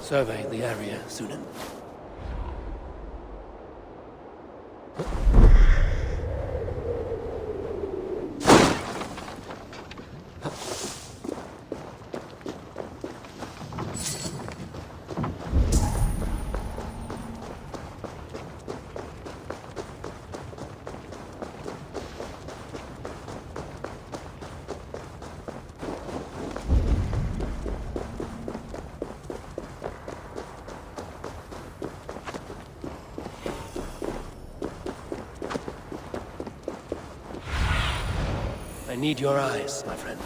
Survey the area, Sunan. I need your eyes, my friend.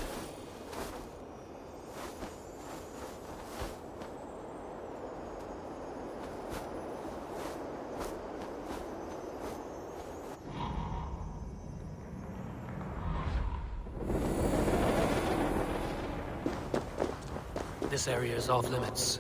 This area is off limits.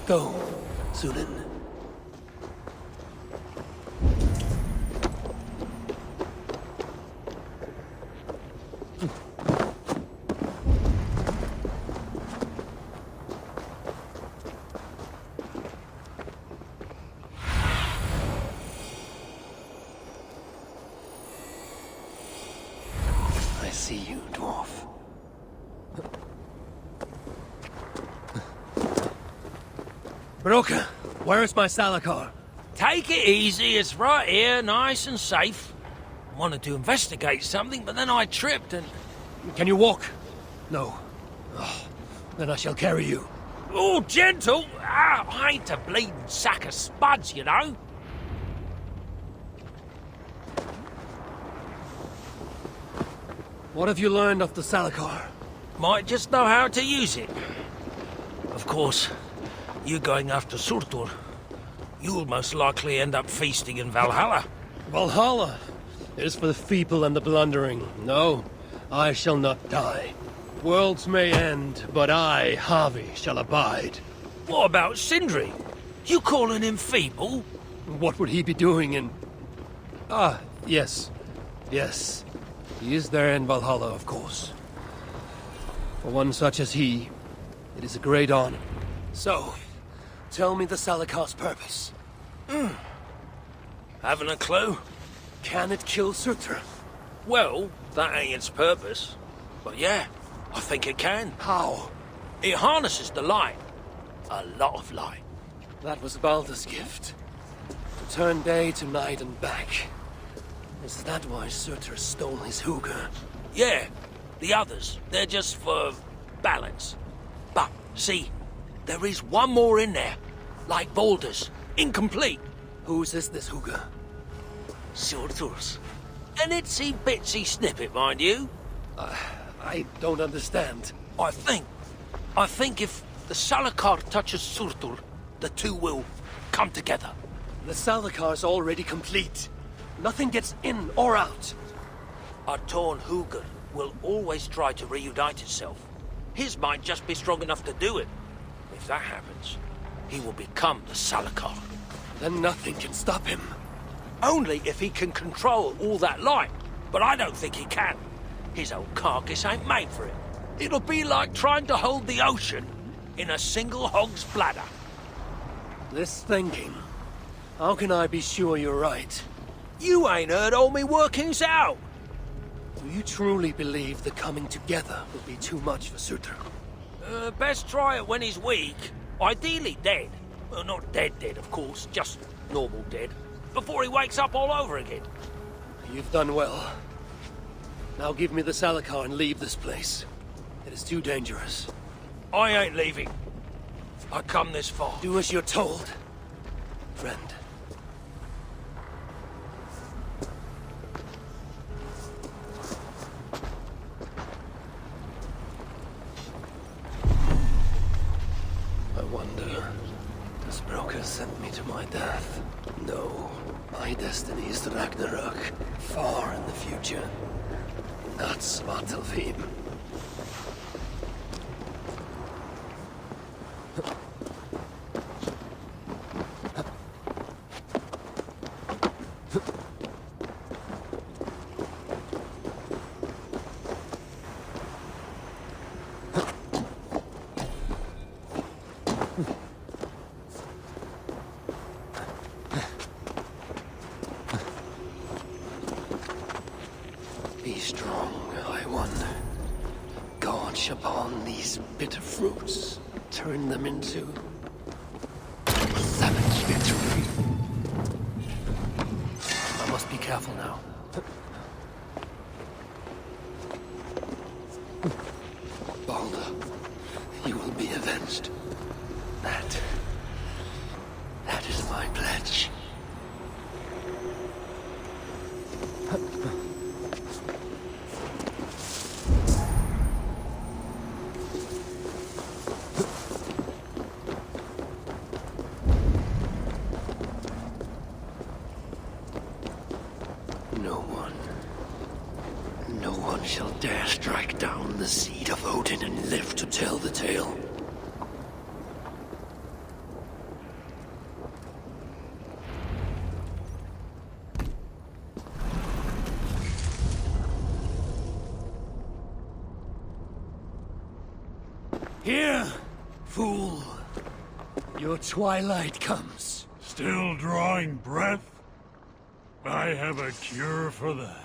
Go, Sunan. I see you, dwarf. Broka, where is my Salakar? Take it easy, it's right here, nice and safe. I wanted to investigate something, but then I tripped and... Can you walk? No. Oh, then I shall carry you. Oh, gentle! Ah, I ain't a bleeding sack of spuds, you know. What have you learned of the Salakar? Might just know how to use it. Of course, you going after Surtur, you'll most likely end up feasting in Valhalla. Valhalla is for the feeble and the blundering. No, I shall not die. Worlds may end, but I, Harvey, shall abide. What about Sindri? You calling him feeble? What would he be doing in... Ah, yes. Yes. He is there in Valhalla, of course. For one such as he, it is a great honor. So, tell me the Salakar's purpose. Haven't a clue? Can it kill Surtur? Well, that ain't its purpose. But yeah, I think it can. How? It harnesses the light. A lot of light. That was Baldur's gift. To turn day to night and back. Is that why Surtur stole his hooger? Yeah, the others, they're just for balance. But, see, there is one more in there. Like Baldur's. Incomplete. Whose is this hooger? Surtur's. An itsy bitsy snippet, mind you. I don't understand. I think if the Salakar touches Surtur, the two will come together. The Salakar's already complete. Nothing gets in or out. A torn hooger will always try to reunite itself. His might just be strong enough to do it. If that happens, he will become the Salakar. Then nothing can stop him. Only if he can control all that light. But I don't think he can. His old carcass ain't made for it. It'll be like trying to hold the ocean in a single hog's bladder. This thinking. How can I be sure you're right? You ain't heard all me workings out. Do you truly believe the coming together will be too much for Surtur? Best try it when he's weak. Ideally dead. Well, not dead, of course. Just normal dead. before he wakes up all over again. You've done well. Now give me the Salakar and leave this place. It is too dangerous. I ain't leaving. I come this far. Do as you're told, friend. I wonder, does Broker sent me to my death? No. My destiny is to Ragnarök, far in the future. Not Svartalfheim. Be strong, I wonder. Gorge upon these bitter fruits. Turn them into savage victory. I must be careful now. Balder, you will be avenged. That is my pledge. No one shall dare strike down the seed of Odin and live to tell the tale. Here, fool. Your twilight comes. Still drawing breath? I have a cure for that.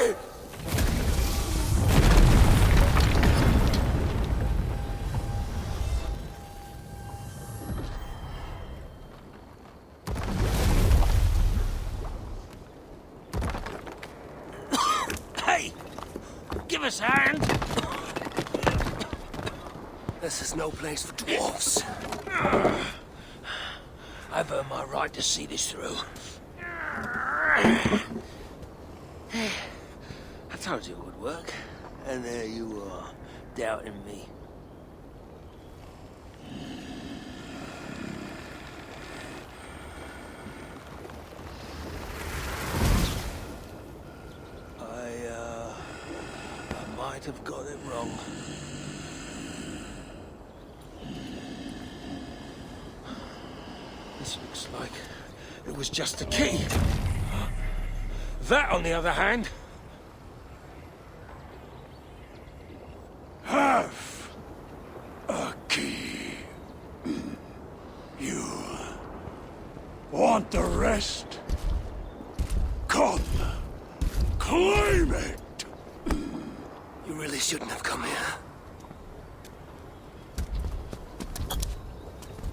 Hey! Give us a hand! This is no place for dwarves. I've earned my right to see this through. I told you it would work. And there you are, doubting me. I might have got it wrong. This looks like it was just a key. That, on the other hand... Have a key. You want the rest? Come, claim it. You really shouldn't have come here.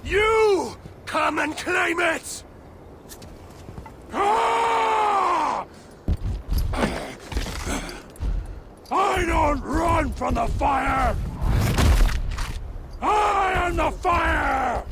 You come and claim it! Ah! I don't run from the fire! I am the fire!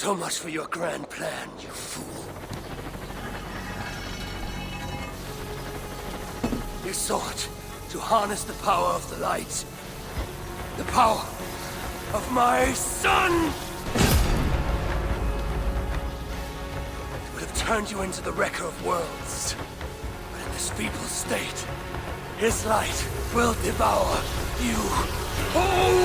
So much for your grand plan, you fool. You sought to harness the power of the light. The power of my son! It would have turned you into the wrecker of worlds. But in this feeble state, his light will devour you whole!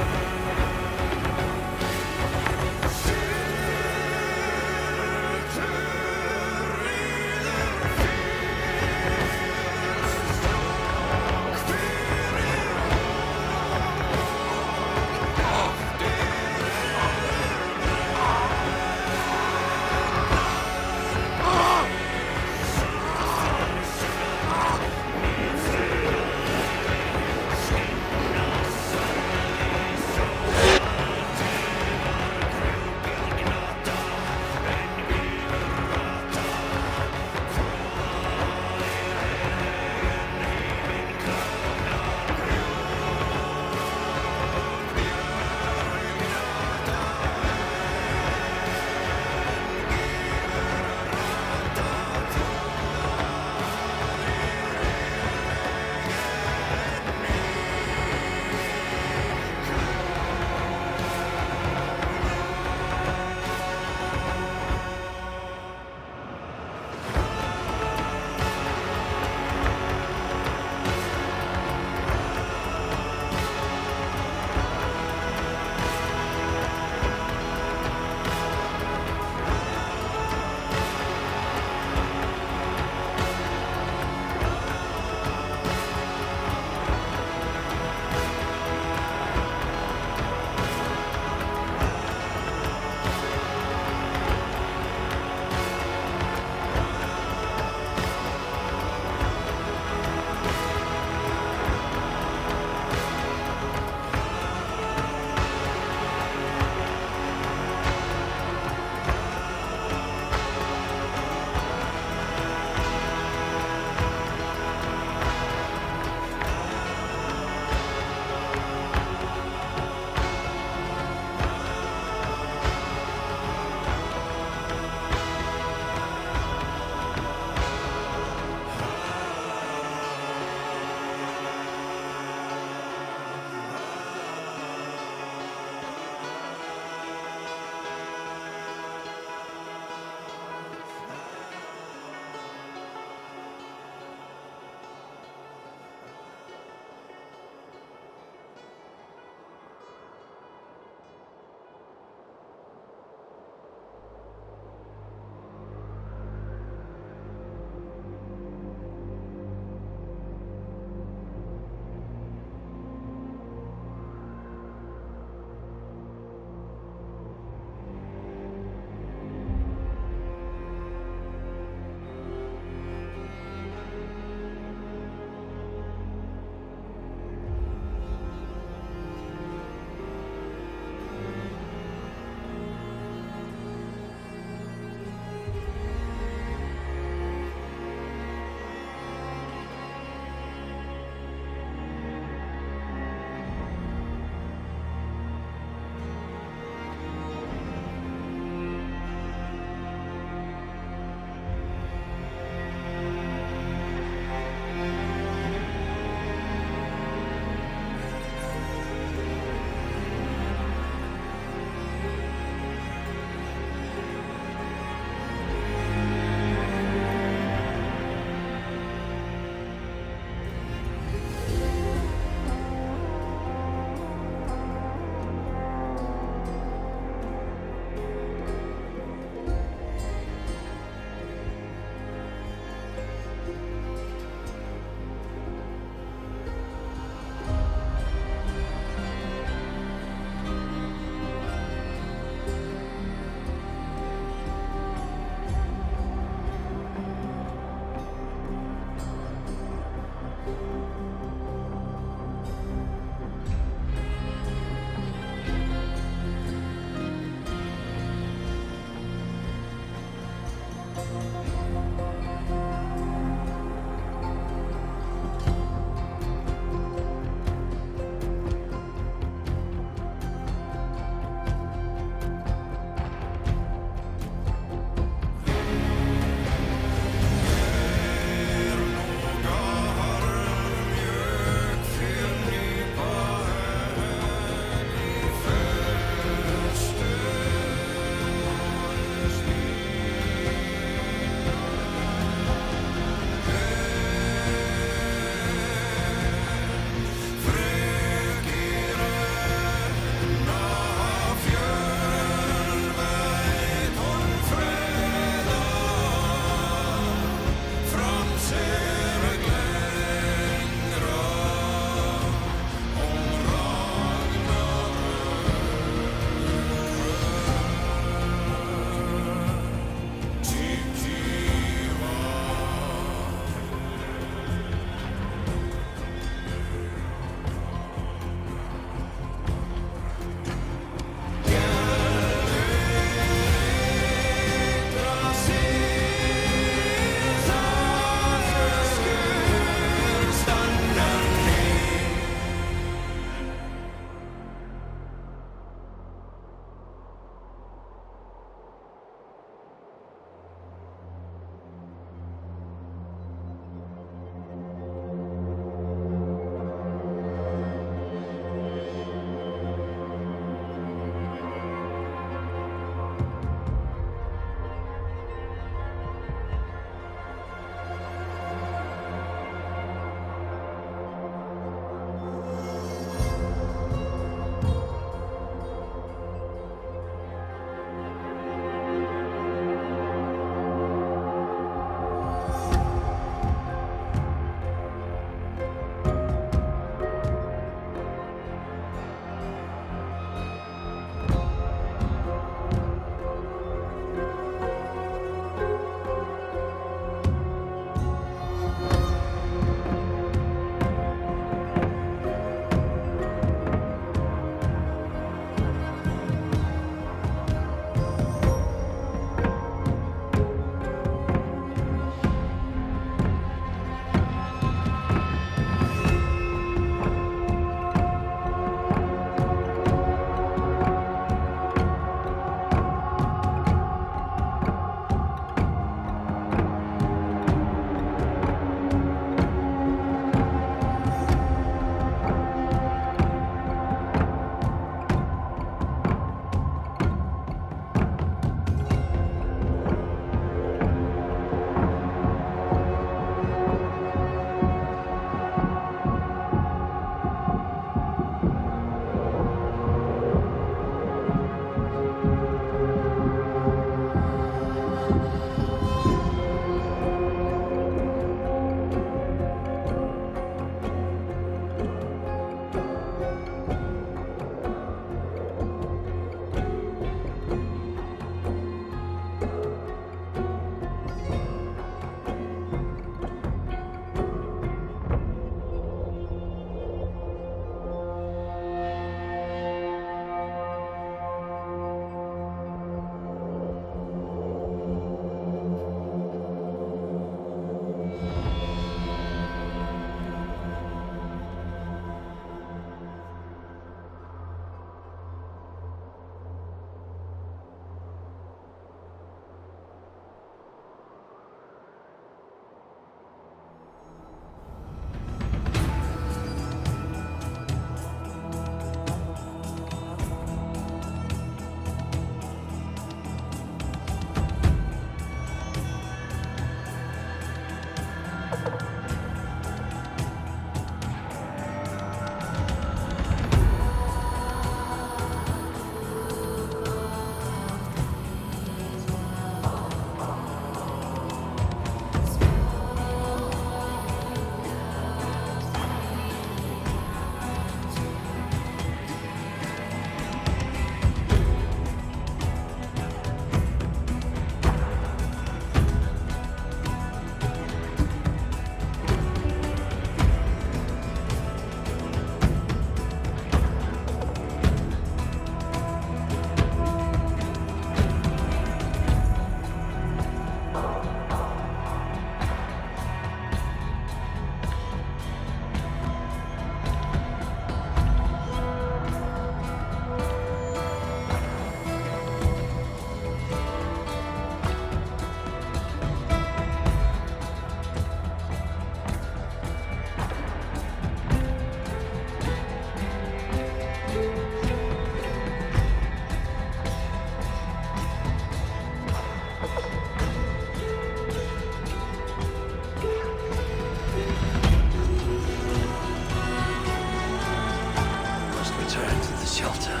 altar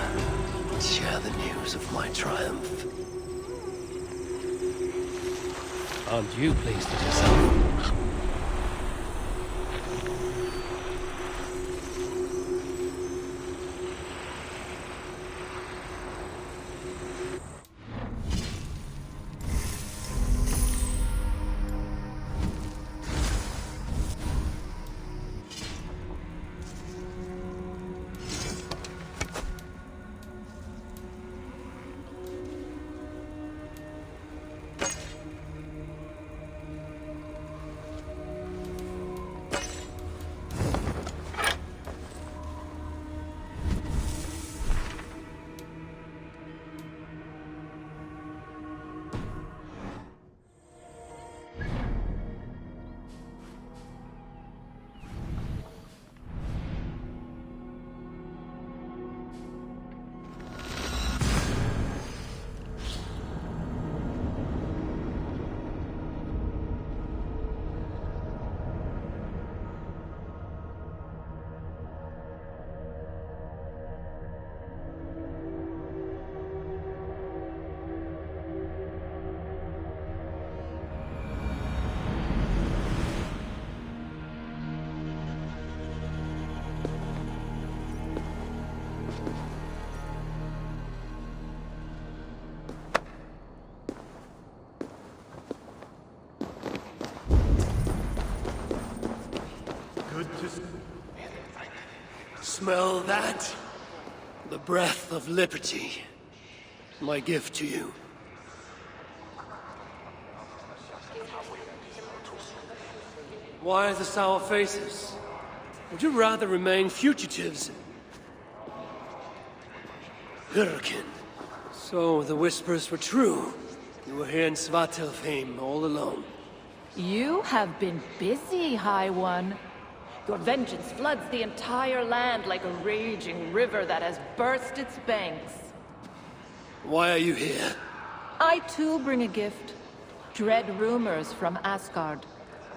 and share the news of my triumph. Aren't you pleased with yourself? Smell that? The breath of liberty. My gift to you. Why the sour faces? Would you rather remain fugitives? Hurricane. So the whispers were true. You were here in Svartalfheim all alone. You have been busy, High One. Your vengeance floods the entire land like a raging river that has burst its banks. Why are you here? I too bring a gift. Dread rumors from Asgard.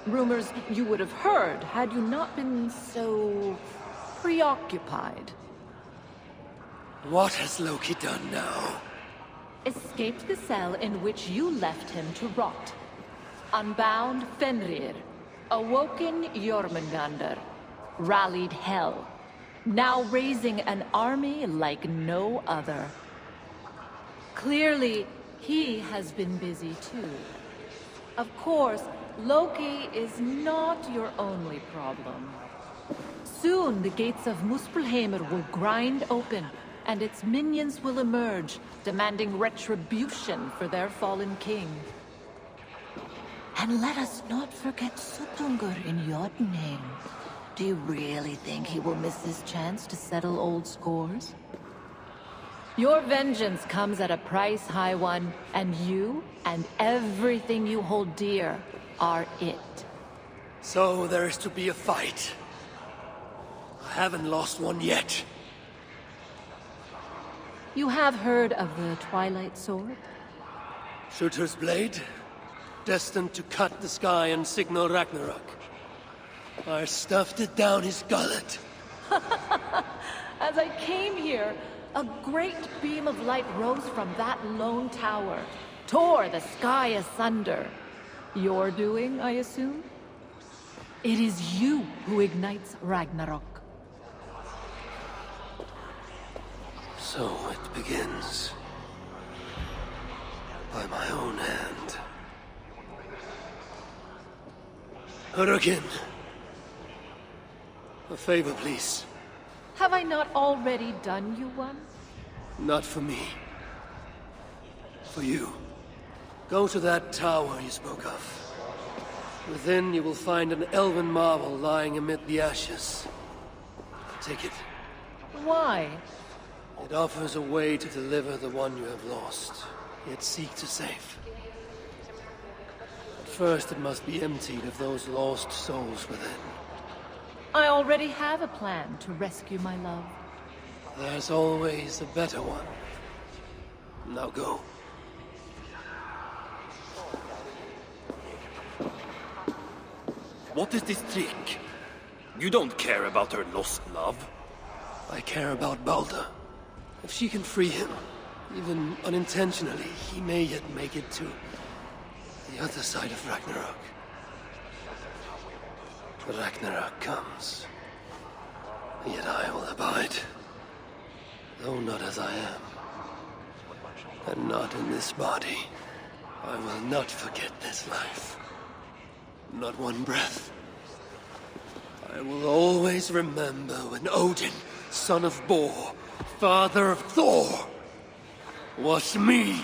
Rumors you would have heard had you not been so preoccupied. What has Loki done now? Escaped the cell in which you left him to rot. Unbound Fenrir. Awoken Jormungandr. Rallied Hel. Now raising an army like no other. Clearly, he has been busy too. Of course, Loki is not your only problem. Soon the gates of Muspelheimr will grind open, and its minions will emerge, demanding retribution for their fallen king. And let us not forget Sutungur in Jotunheim. Do you really think he will miss his chance to settle old scores? Your vengeance comes at a price, High One, and you and everything you hold dear are it. So there is to be a fight. I haven't lost one yet. You have heard of the Twilight Sword? Surtur's blade? Destined to cut the sky and signal Ragnarok. I stuffed it down his gullet. As I came here, a great beam of light rose from that lone tower, tore the sky asunder. Your doing, I assume? It is you who ignites Ragnarok. So it begins. By my own hand. Hurricane. A favor, please. Have I not already done you one? Not for me. For you. Go to that tower you spoke of. Within you will find an elven marvel lying amid the ashes. Take it. Why? It offers a way to deliver the one you have lost, yet seek to save. But first it must be emptied of those lost souls within. I already have a plan to rescue my love. There's always a better one. Now go. What is this trick? You don't care about her lost love? I care about Balder. If she can free him, even unintentionally, he may yet make it to the other side of Ragnarok. Ragnarok comes, yet I will abide, though not as I am, and not in this body. I will not forget this life. Not one breath. I will always remember when Odin, son of Bor, father of Thor, was me.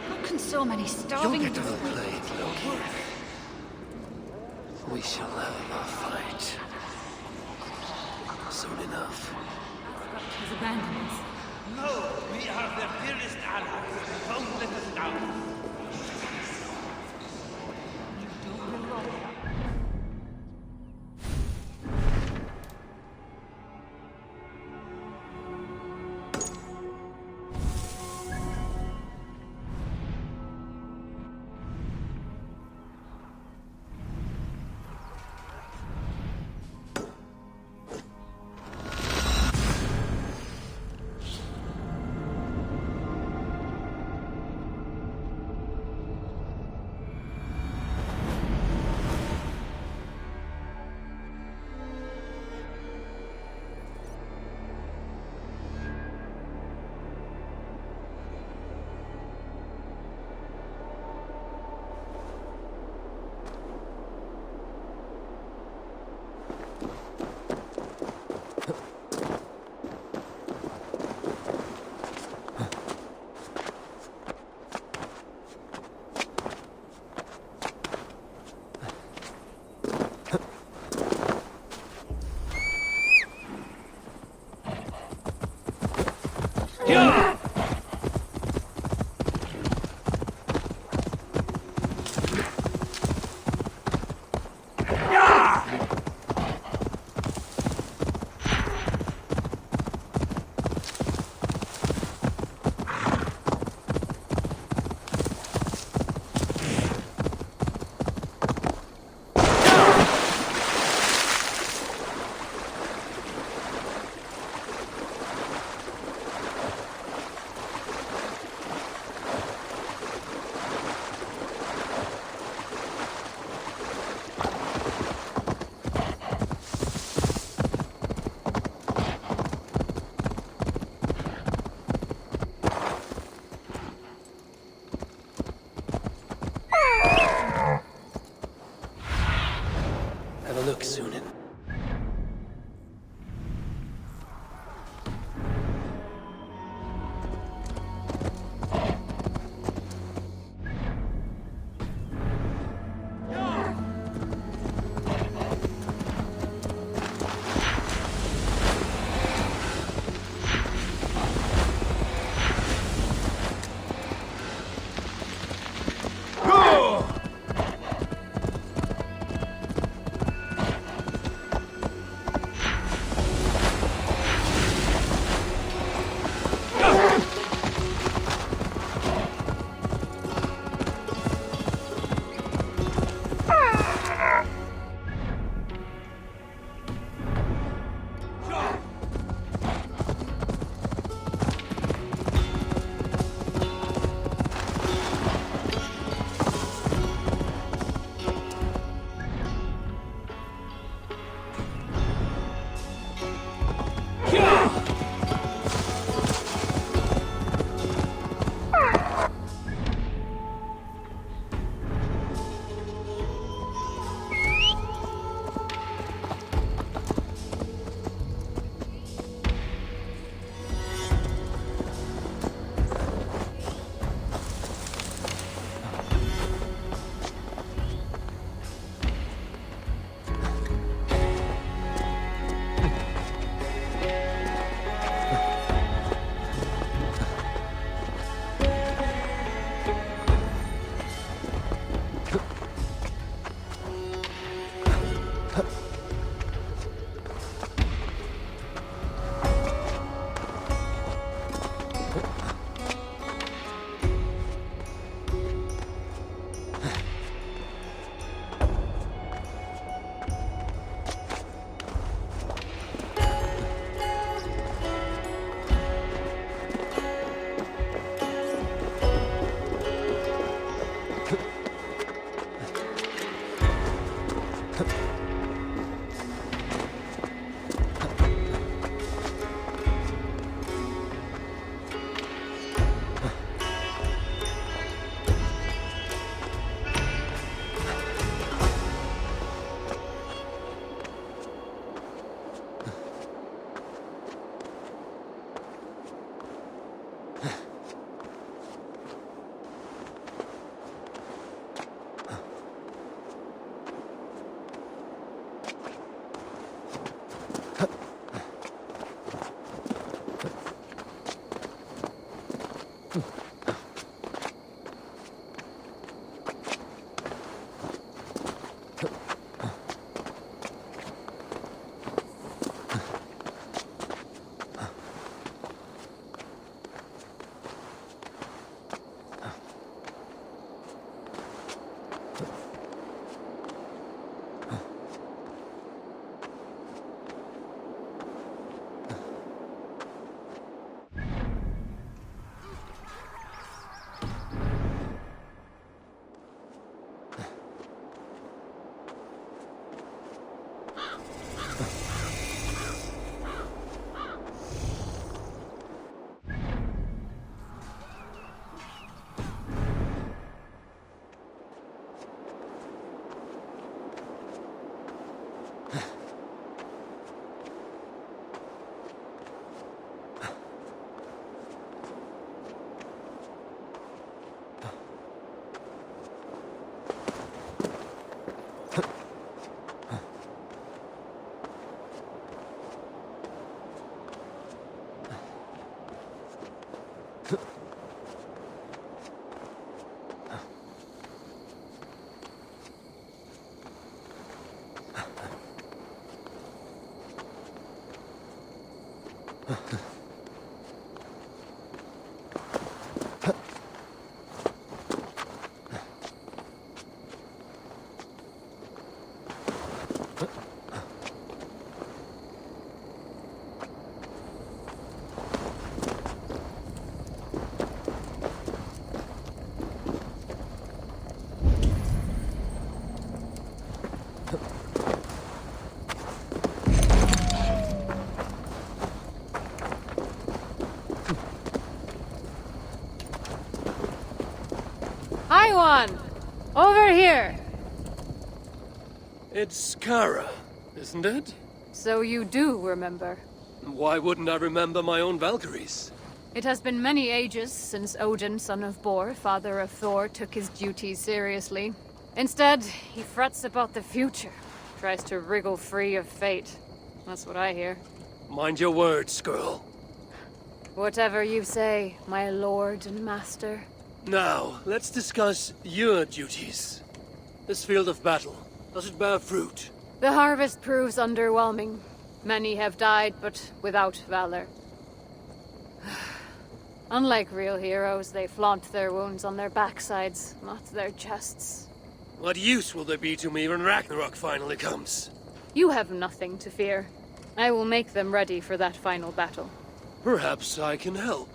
How can so many You'll starving... get to the blade, Loki. We shall have our fight. Soon enough. Has abandoned us. No, we are their dearest allies. Don't let us down. Hi, Juan! Over here! It's Kara, isn't it? So you do remember. Why wouldn't I remember my own Valkyries? It has been many ages since Odin, son of Bor, father of Thor, took his duties seriously. Instead, he frets about the future, tries to wriggle free of fate. That's what I hear. Mind your words, girl. Whatever you say, my lord and master. Now, let's discuss your duties. This field of battle, does it bear fruit? The harvest proves underwhelming. Many have died, but without valor. Unlike real heroes, they flaunt their wounds on their backsides, not their chests. What use will there be to me when Ragnarok finally comes? You have nothing to fear. I will make them ready for that final battle. Perhaps I can help.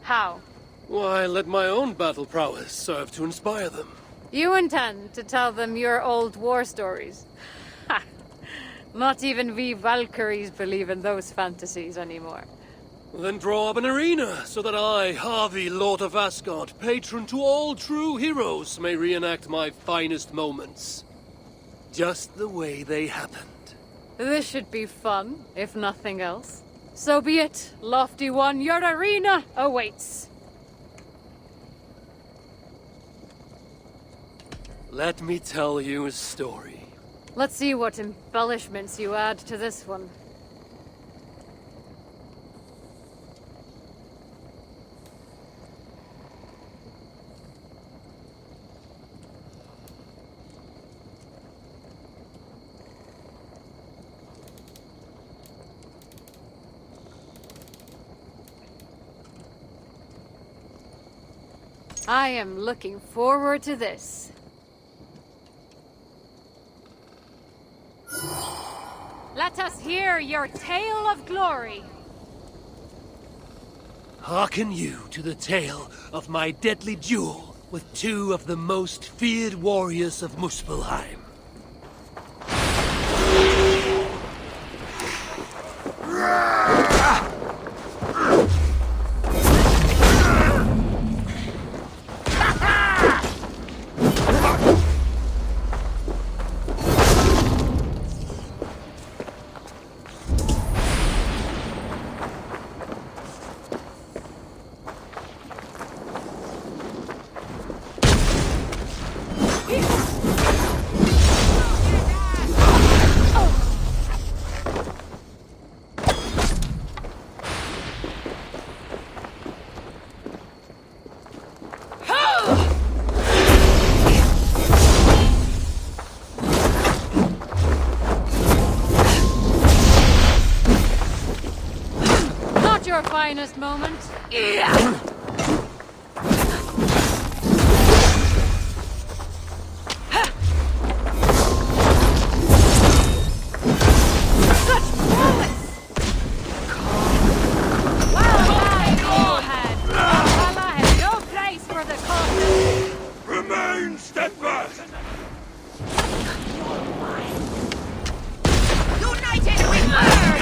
How? Why, let my own battle prowess serve to inspire them. You intend to tell them your old war stories? Ha! Not even we Valkyries believe in those fantasies anymore. Then draw up an arena, so that I, Harvey, Lord of Asgard, patron to all true heroes, may reenact my finest moments. Just the way they happened. This should be fun, if nothing else. So be it, Lofty One, your arena awaits. Let me tell you a story. Let's see what embellishments you add to this one. I am looking forward to this. Let us hear your tale of glory. Hearken you to the tale of my deadly duel with two of the most feared warriors of Muspelheim. Your finest moment. Valhalla has no place for the cautious. Remain steadfast! United we burn!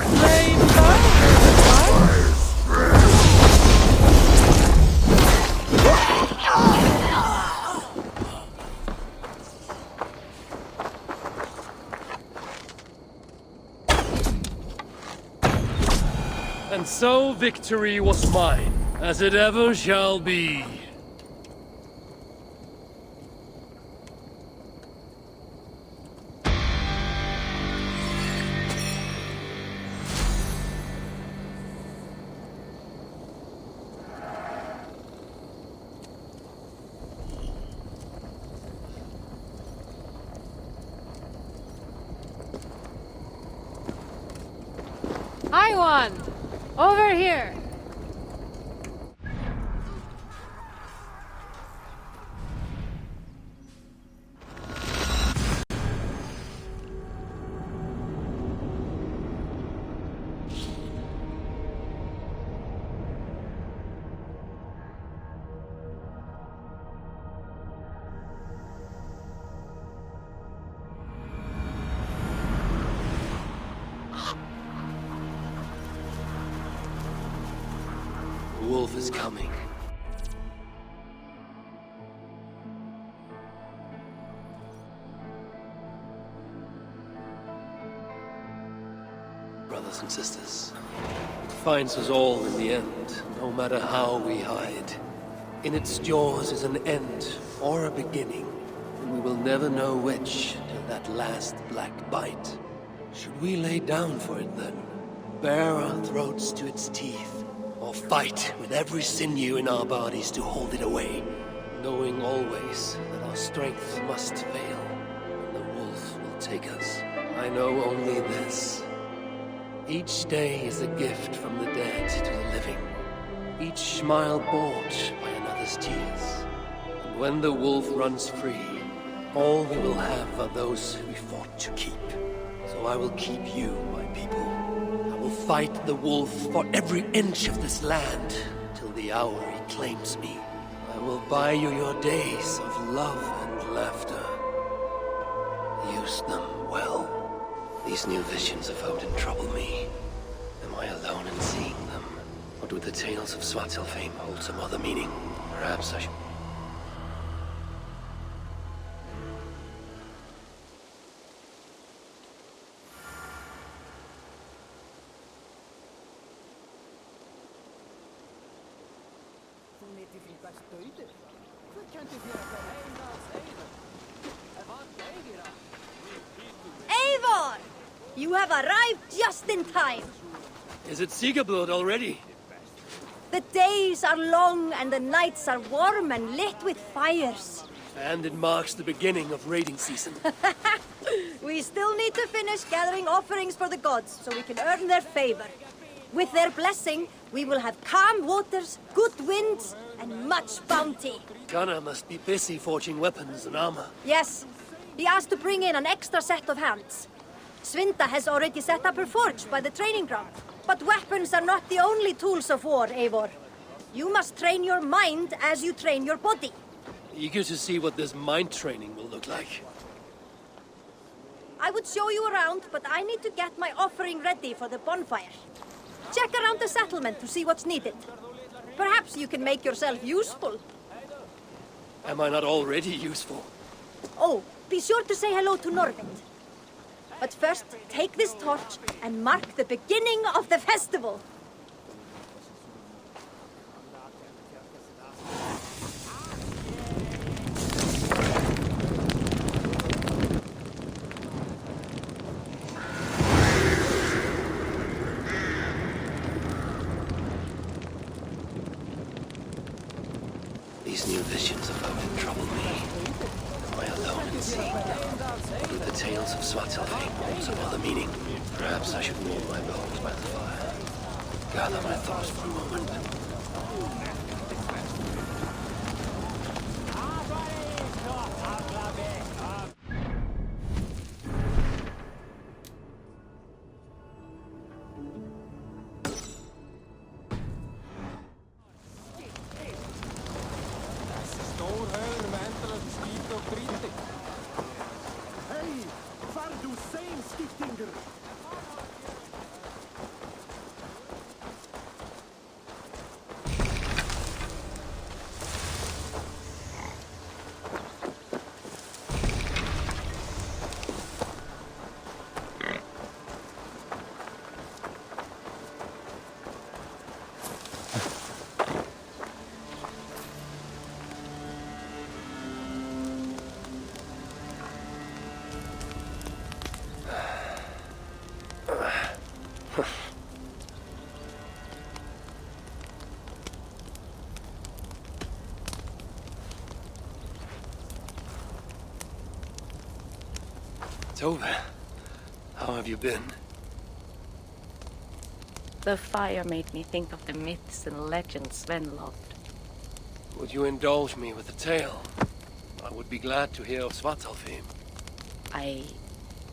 Flame burn! And so victory was mine, as it ever shall be. Hi, one! Over here! The wolf is coming. Brothers and sisters, it finds us all in the end, no matter how we hide. In its jaws is an end or a beginning, and we will never know which till that last black bite. Should we lay down for it then? Bare our throats to its teeth? Or fight with every sinew in our bodies to hold it away, knowing always that our strength must fail, and the wolf will take us. I know only this. Each day is a gift from the dead to the living. Each smile bought by another's tears. And when the wolf runs free, all we will have are those we fought to keep. So I will keep you, my people. I will fight the wolf for every inch of this land, till the hour he claims me. I will buy you your days of love and laughter. Use them well. These new visions of Odin trouble me. Am I alone in seeing them? Or do the tales of Svartalfheim hold some other meaning? Perhaps I should... Eivor! You have arrived just in time. Is it Sigurd already? The days are long and the nights are warm and lit with fires. And it marks the beginning of raiding season. We still need to finish gathering offerings for the gods so we can earn their favor. With their blessing, we will have calm waters, good winds, and much bounty. Gunnar must be busy forging weapons and armor. Yes, he asked to bring in an extra set of hands. Svinda has already set up her forge by the training ground. But weapons are not the only tools of war, Eivor. You must train your mind as you train your body. Eager to see what this mind training will look like. I would show you around, but I need to get my offering ready for the bonfire. Check around the settlement to see what's needed. Perhaps you can make yourself useful. Am I not already useful? Oh, be sure to say hello to Norvind. But first, take this torch and mark the beginning of the festival. These new visions of Odin trouble me. Am I alone in seeing them? Do the tales of Svartalfheim hold some other meaning? Perhaps I should warm my bones by the fire. Gather my thoughts for a moment. Tove, how have you been? The fire made me think of the myths and legends Sven loved. Would you indulge me with a tale? I would be glad to hear of Svartalfheim. I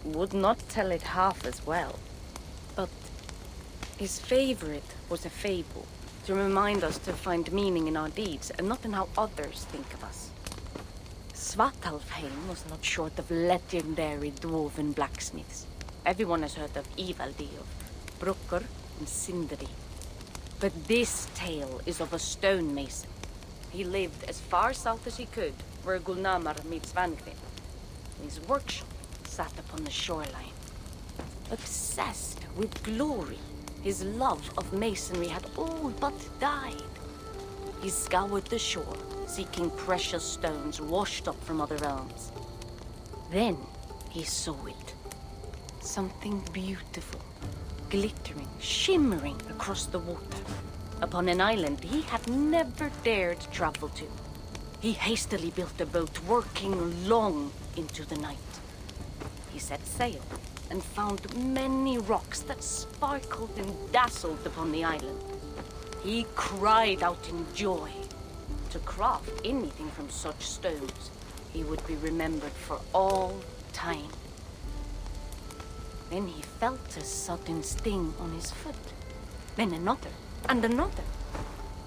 would not tell it half as well, but his favorite was a fable, to remind us to find meaning in our deeds and not in how others think of us. Svartalfheim was not short of legendary dwarven blacksmiths. Everyone has heard of Ivaldi, of Brucker and Sindri. But this tale is of a stonemason. He lived as far south as he could, where Gulnamar meets Svanhvit. His workshop sat upon the shoreline. Obsessed with glory, his love of masonry had all but died. He scoured the shore, seeking precious stones washed up from other realms. Then he saw it. Something beautiful, glittering, shimmering across the water, upon an island he had never dared travel to. He hastily built a boat, working long into the night. He set sail and found many rocks that sparkled and dazzled upon the island. He cried out in joy. To craft anything from such stones, he would be remembered for all time. Then he felt a sudden sting on his foot. Then another, and another.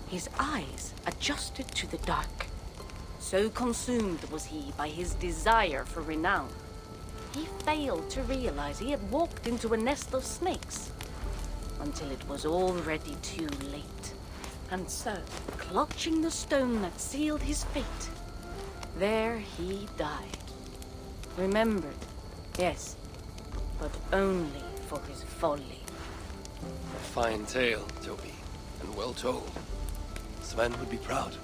His eyes adjusted to the dark. So consumed was he by his desire for renown, he failed to realize he had walked into a nest of snakes, until it was already too late. And so, clutching the stone that sealed his fate, there he died. Remembered, yes, but only for his folly. A fine tale, Toby, and well told. Sven would be proud.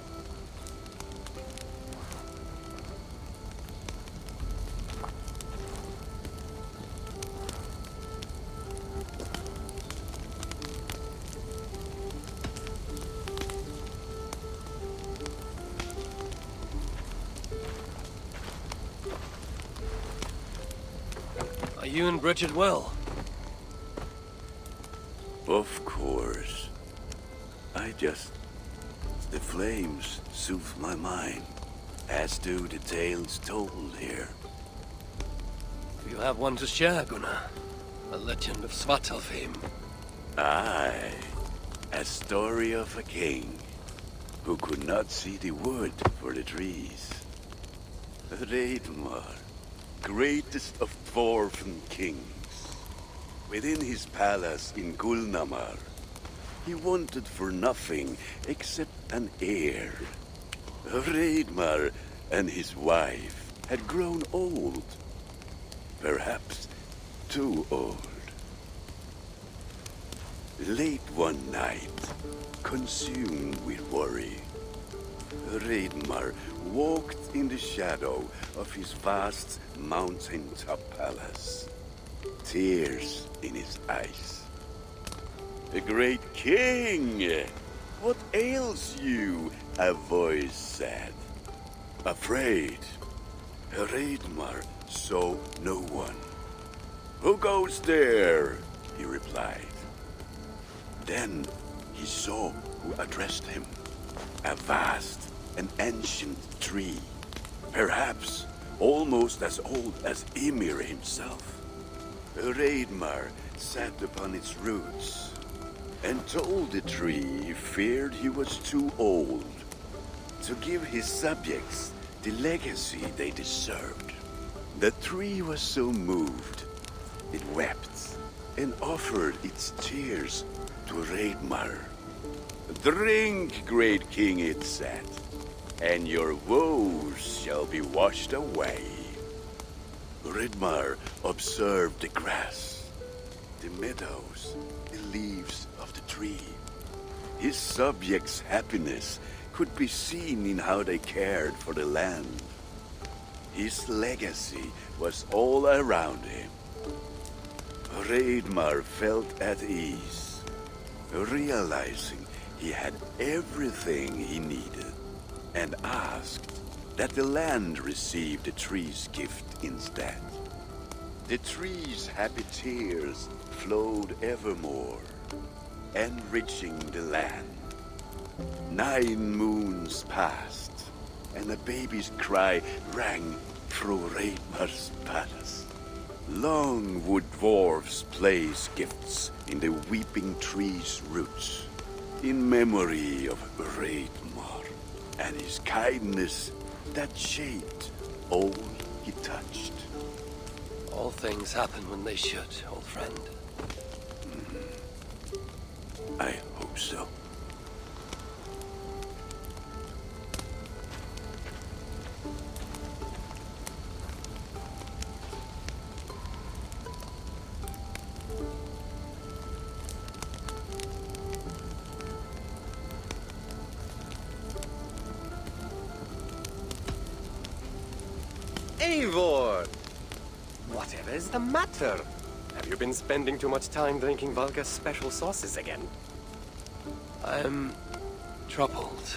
Are you and Bridget well? Of course. The flames soothe my mind, as do the tales told here. You have one to share, Gunnar. A legend of Svartalfheim. Aye, a story of a king who could not see the wood for the trees. Reidmar, greatest of dwarven kings. Within his palace in Gulnamar, he wanted for nothing except an heir. Reidmar and his wife had grown old. Perhaps too old. Late one night, consumed with worry, Reidmar walked in the shadow of his vast mountaintop palace, tears in his eyes. "The great king! What ails you?" a voice said. Afraid, Reidmar saw no one. "Who goes there?" he replied. Then he saw who addressed him. A vast and ancient tree, perhaps almost as old as Ymir himself. Reidmar sat upon its roots and told the tree he feared he was too old to give his subjects the legacy they deserved. The tree was so moved, it wept and offered its tears to Reidmar. "Drink, great king," it said, "and your woes shall be washed away." Reidmar observed the grass, the meadows, the leaves of the tree. His subjects' happiness could be seen in how they cared for the land. His legacy was all around him. Reidmar felt at ease, realizing he had everything he needed, and asked that the land receive the tree's gift instead. The trees' happy tears flowed evermore, enriching the land. 9 moons passed, and a baby's cry rang through Reidmar's palace. Long would dwarves place gifts in the weeping tree's roots, in memory of Reidmar and his kindness that shaped all he touched. All things happen when they should, old friend. I hope so. Eivor! Whatever is the matter? Have you been spending too much time drinking Valka's special sauces again? I'm troubled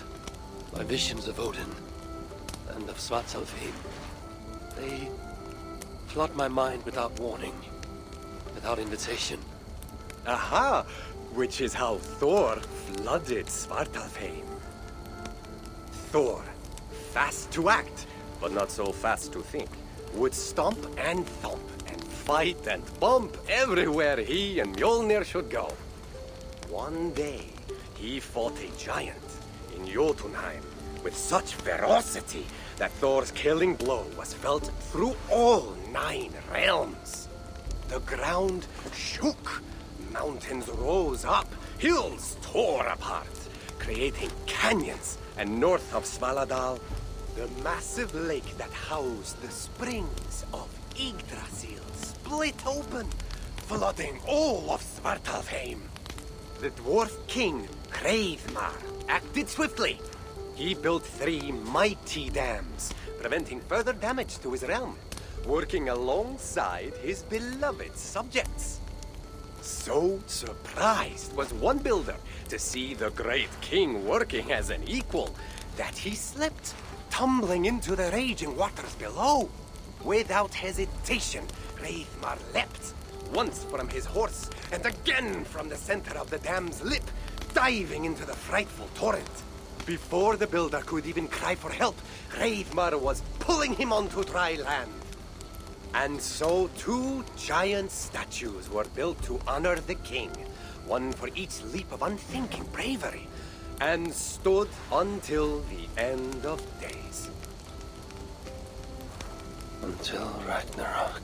by visions of Odin and of Svartalfheim. They flood my mind without warning, without invitation. Aha! Which is how Thor flooded Svartalfheim. Thor, fast to act, but not so fast to think, would stomp and thump and fight and bump everywhere he and Mjolnir should go. One day, he fought a giant in Jotunheim with such ferocity that Thor's killing blow was felt through all 9 realms. The ground shook, mountains rose up, hills tore apart, creating canyons, and north of Svaladal, the massive lake that housed the springs of Yggdrasil split open, flooding all of Svartalfheim. The dwarf king, Hreidmar, acted swiftly. He built 3 mighty dams, preventing further damage to his realm, working alongside his beloved subjects. So surprised was one builder to see the great king working as an equal that he slipped, tumbling into the raging waters below. Without hesitation, Hreidmar leapt, once from his horse and again from the center of the dam's lip, diving into the frightful torrent. Before the builder could even cry for help, Hreidmar was pulling him onto dry land. And so 2 giant statues were built to honor the king, one for each leap of unthinking bravery, and stood until the end of days. Until Ragnarok.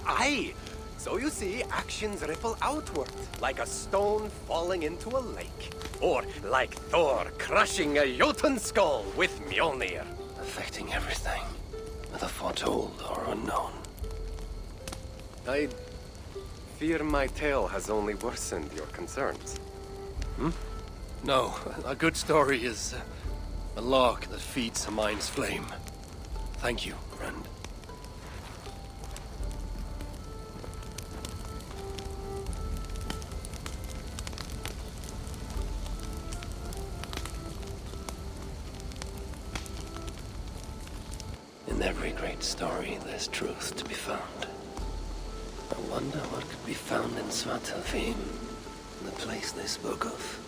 Aye! So you see, actions ripple outward, like a stone falling into a lake. Or like Thor crushing a Jotun skull with Mjolnir. Affecting everything, whether foretold or unknown. I fear my tale has only worsened your concerns. No, a good story is a log that feeds a mind's flame. Thank you, friend. In every great story, there's truth to be found. I wonder what could be found in Svartalfheim, the place they spoke of.